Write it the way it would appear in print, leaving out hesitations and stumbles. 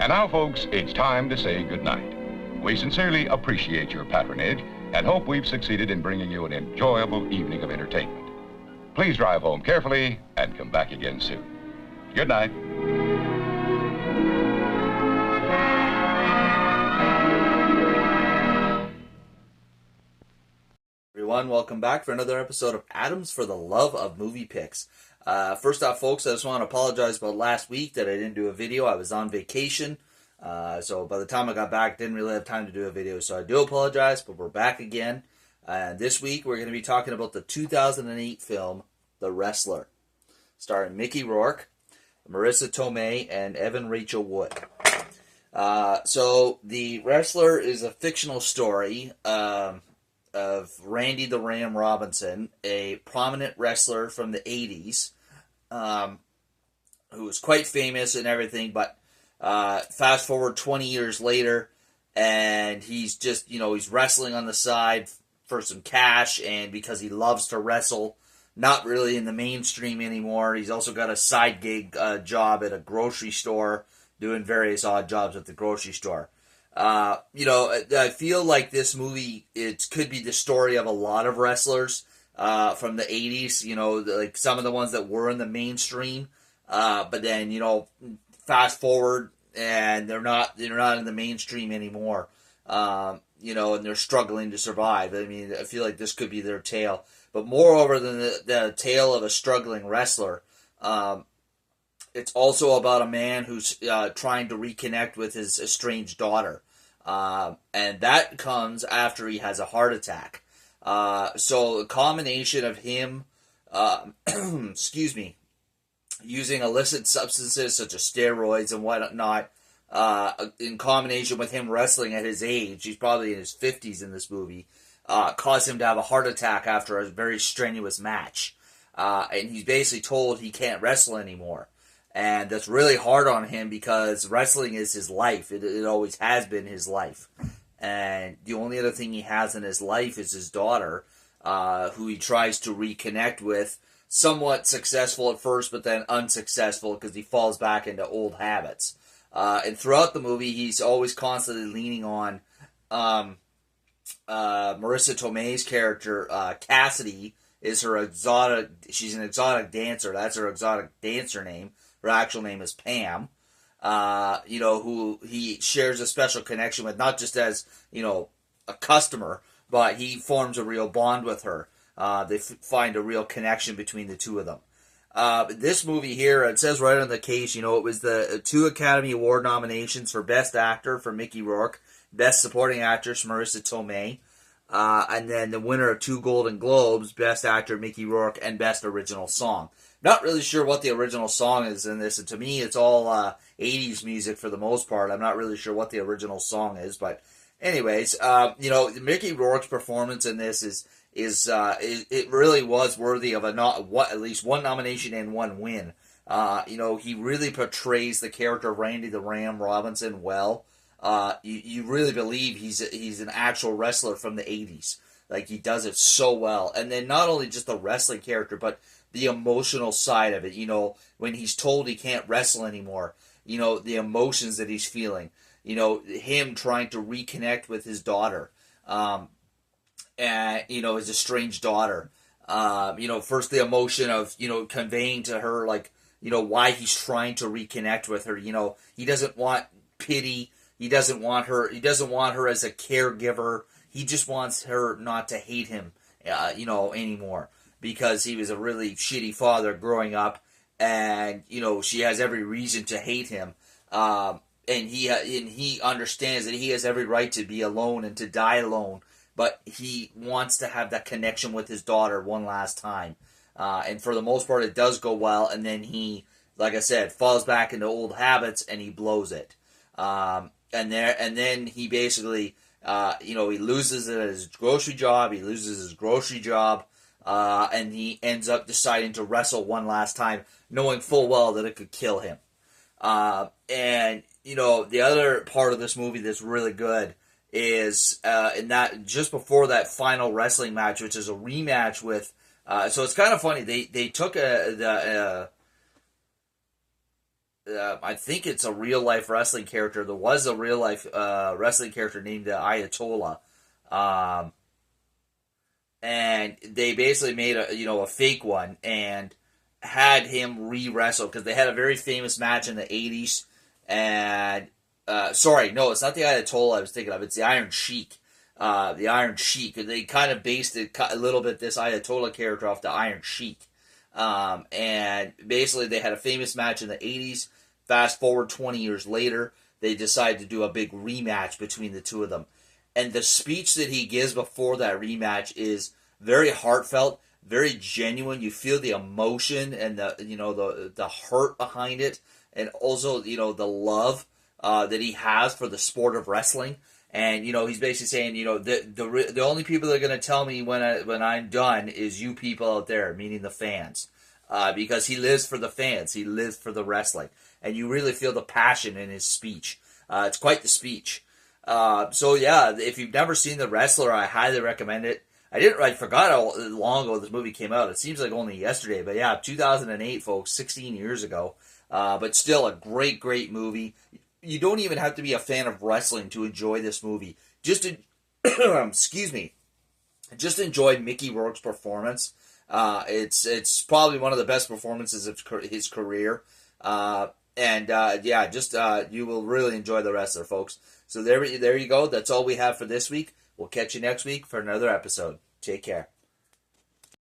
And now, folks, it's time to say goodnight. We sincerely appreciate your patronage and hope we've succeeded in bringing you an enjoyable evening of entertainment. Please drive home carefully and come back again soon. Good night. Everyone, welcome back for another episode of Adams for the Love of Movie Picks. First off, folks, I just want to apologize about last week that I didn't do a video. I was on vacation, so by the time I got back, I didn't really have time to do a video, so I do apologize, but we're back again. And this week, we're going to be talking about the 2008 film, The Wrestler, starring Mickey Rourke, Marissa Tomei, and Evan Rachel Wood. So, The Wrestler is a fictional story of Randy the Ram Robinson, a prominent wrestler from the 80s, who was quite famous and everything, but fast forward 20 years later, and he's just, he's wrestling on the side for some cash, and because he loves to wrestle, not really in the mainstream anymore. He's also got a side gig job at a grocery store, doing various odd jobs at the grocery store. I feel like this movie, it could be the story of a lot of wrestlers from the 80s, like some of the ones that were in the mainstream, but then, fast forward and they're not in the mainstream anymore, and they're struggling to survive. I mean, I feel like this could be their tale. But moreover than the tale of a struggling wrestler, it's also about a man who's trying to reconnect with his estranged daughter. And that comes after he has a heart attack. So a combination of him, using illicit substances such as steroids and whatnot, in combination with him wrestling at his age, he's probably in his 50s in this movie, caused him to have a heart attack after a very strenuous match. And he's basically told he can't wrestle anymore. And that's really hard on him because wrestling is his life. It always has been his life. And the only other thing he has in his life is his daughter, who he tries to reconnect with. Somewhat successful at first, but then unsuccessful because he falls back into old habits. And throughout the movie, he's always constantly leaning on Marissa Tomei's character. Cassidy is her exotic. She's an exotic dancer. That's her exotic dancer name. Her actual name is Pam, who he shares a special connection with, not just as, a customer, but he forms a real bond with her. They find a real connection between the two of them. This movie here, it says right on the case, it was the 2 Academy Award nominations for Best Actor for Mickey Rourke, Best Supporting Actress Marissa Tomei, and then the winner of 2 Golden Globes, Best Actor Mickey Rourke, and Best Original Song. Not really sure what the original song is in this, and to me it's all 80s music for the most part. I'm not really sure what the original song is, but anyways, Mickey Rourke's performance in this is it really was worthy of at least 1 nomination and 1 win. He really portrays the character of Randy the Ram Robinson well. You really believe he's an actual wrestler from the 80s. Like, he does it so well. And then not only just the wrestling character, but the emotional side of it, when he's told he can't wrestle anymore, the emotions that he's feeling, him trying to reconnect with his daughter, and, his estranged daughter, first the emotion of, conveying to her, like, why he's trying to reconnect with her, he doesn't want pity, he doesn't want her as a caregiver, he just wants her not to hate him, anymore. Because he was a really shitty father growing up, and she has every reason to hate him, and he understands that he has every right to be alone and to die alone, but he wants to have that connection with his daughter one last time, and for the most part it does go well, and then he, like I said, falls back into old habits and he blows it, and then he basically, he loses it at his grocery job, and he ends up deciding to wrestle one last time, knowing full well that it could kill him. And, the other part of this movie that's really good is in that just before that final wrestling match, which is a rematch with, so it's kind of funny, they took I think it's a real life wrestling character. There was a real life wrestling character named Ayatollah, um, and they basically made a fake one and had him re-wrestle because they had a very famous match in the 80s. And sorry, no, it's not the Ayatollah I was thinking of. It's the Iron Sheik. The Iron Sheik. They kind of based it a little bit, this Ayatollah character, off the Iron Sheik. And basically they had a famous match in the 80s. Fast forward 20 years later, they decided to do a big rematch between the two of them. And the speech that he gives before that rematch is very heartfelt, very genuine. You feel the emotion and the hurt behind it, and also the love that he has for the sport of wrestling. And he's basically saying the only people that are going to tell me when I'm done is you people out there, meaning the fans, because he lives for the fans, he lives for the wrestling, and you really feel the passion in his speech. It's quite the speech. So yeah, if you've never seen The Wrestler, I highly recommend it. I forgot how long ago this movie came out. It seems like only yesterday, but yeah, 2008, folks, 16 years ago. But still a great, great movie. You don't even have to be a fan of wrestling to enjoy this movie. Excuse me, just enjoy Mickey Rourke's performance. It's probably one of the best performances of his career. You will really enjoy The Wrestler, folks. So there you go. That's all we have for this week. We'll catch you next week for another episode. Take care.